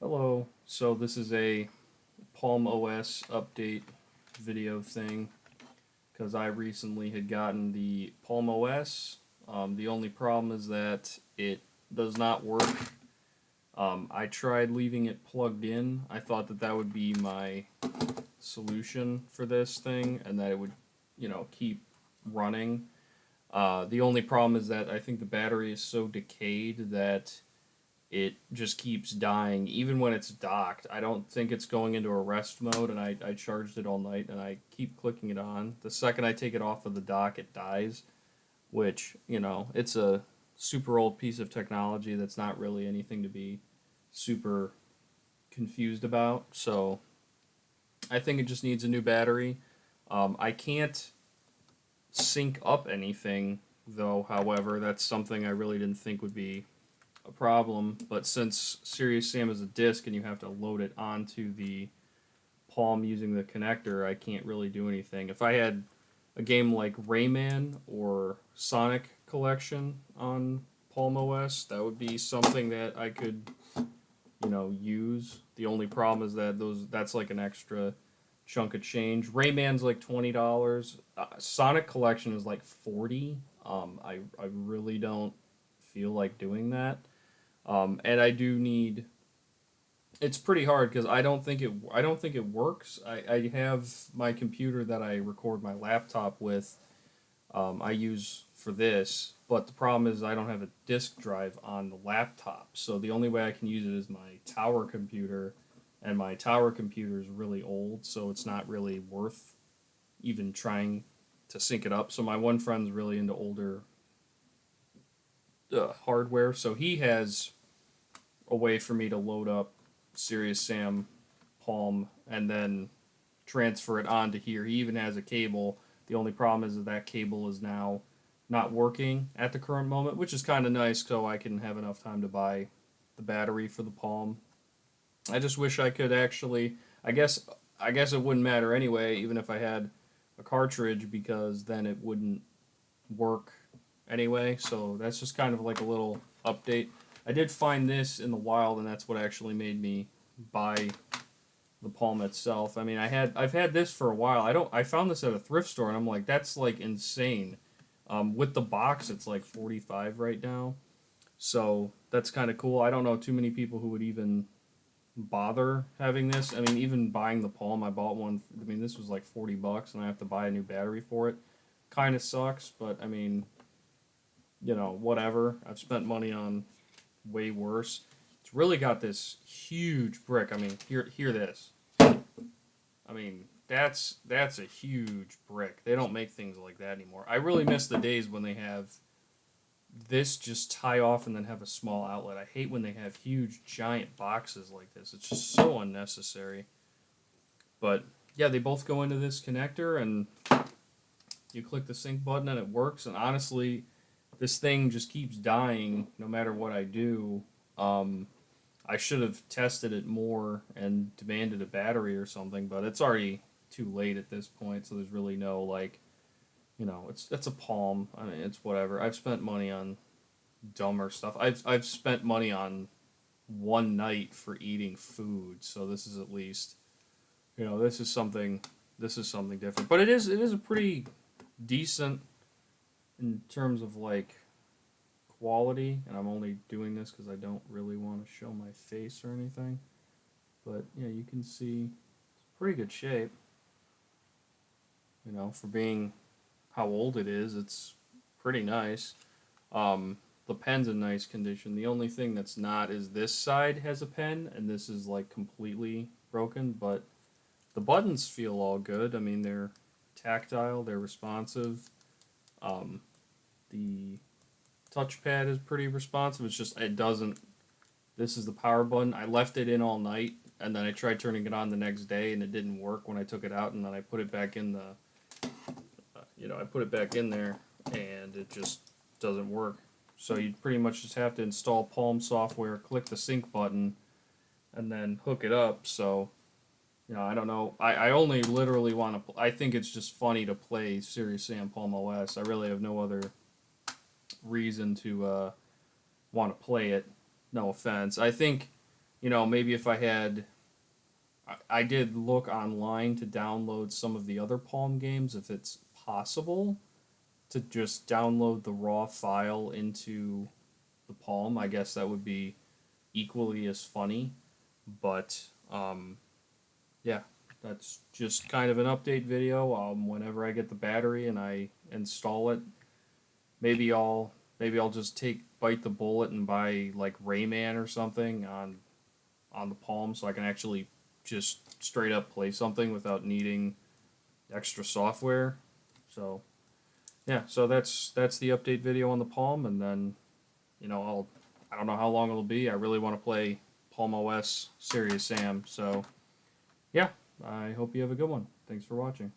Hello. So this is a Palm OS update video thing because I recently had gotten the Palm OS. The only problem is that it does not work. I tried leaving it plugged in. I thought that that would be my solution for this thing and that it would, keep running. The only problem is that I think the battery is so decayed that it just keeps dying even when it's docked. I don't think it's going into a rest mode, and I charged it all night and I keep clicking it on. The second I take it off of the dock, it dies, which, it's a super old piece of technology that's not really anything to be super confused about. So I think it just needs a new battery. I can't sync up anything, though, however, that's something I really didn't think would be a problem, but since Serious Sam is a disc and you have to load it onto the Palm using the connector, I can't really do anything. If I had a game like Rayman or Sonic Collection on Palm OS, that would be something that I could, use. The only problem is that that's like an extra chunk of change. Rayman's like $20. Sonic Collection is like 40. I really don't feel like doing that. And I do need. It's pretty hard because I don't think it works. I have my computer that I record my laptop with. I use for this, but the problem is I don't have a disk drive on the laptop. So the only way I can use it is my tower computer, and my tower computer is really old, so it's not really worth even trying to sync it up. So my one friend's really into older hardware, so he has a way for me to load up Serious Sam Palm and then transfer it onto here. He even has a cable. The only problem is that that cable is now not working at the current moment, which is kind of nice so I can have enough time to buy the battery for the Palm. I just wish I could actually. I guess it wouldn't matter anyway, even if I had a cartridge, because then it wouldn't work anyway. So that's just kind of like a little update. I did find this in the wild, and that's what actually made me buy the Palm itself. I mean, I've had this for a while. I found this at a thrift store, and I'm like, that's like insane. With the box, it's like 45 right now, so that's kind of cool. I don't know too many people who would even bother having this. I mean, even buying the Palm, I bought one. I mean, this was like $40, and I have to buy a new battery for it. Kind of sucks, but I mean, whatever. I've spent money on way worse. It's really got this huge brick. I mean, hear this. I mean, that's a huge brick. They don't make things like that anymore. I really miss the days when they have this just tie off and then have a small outlet. I hate when they have huge giant boxes like this. It's just so unnecessary. But yeah, they both go into this connector and you click the sync button and it works. And honestly, this thing just keeps dying no matter what I do. Um, I should have tested it more and demanded a battery or something, but it's already too late at this point, so there's really no like, it's a Palm. I mean, it's whatever. I've spent money on dumber stuff. I've spent money on one night for eating food, so this is at least, this is something different. But it is a pretty decent in terms of like quality, and I'm only doing this because I don't really want to show my face or anything. But yeah, you can see it's pretty good shape. For being how old it is, it's pretty nice. The pen's in nice condition. The only thing that's not is this side has a pen, and this is like completely broken. But the buttons feel all good. I mean, they're tactile, they're responsive. Um, the touchpad is pretty responsive. It's just it doesn't. This is the power button. I left it in all night, and then I tried turning it on the next day, and it didn't work when I took it out. And then I put it back in I put it back in there, and it just doesn't work. So you pretty much just have to install Palm software, click the sync button, and then hook it up. So, I don't know. I only literally want to. I think it's just funny to play Serious Sam Palm OS. I really have no other reason to want to play it. No offense. I think, you know, maybe if I had, I did look online to download some of the other Palm games if it's possible to just download the raw file into the Palm. I guess that would be equally as funny, but yeah, that's just kind of an update video. Whenever I get the battery and I install it, maybe I'll just bite the bullet and buy like Rayman or something on the Palm so I can actually just straight up play something without needing extra software. So yeah, so that's the update video on the Palm, and then I don't know how long it'll be. I really want to play Palm OS Serious Sam. So yeah, I hope you have a good one. Thanks for watching.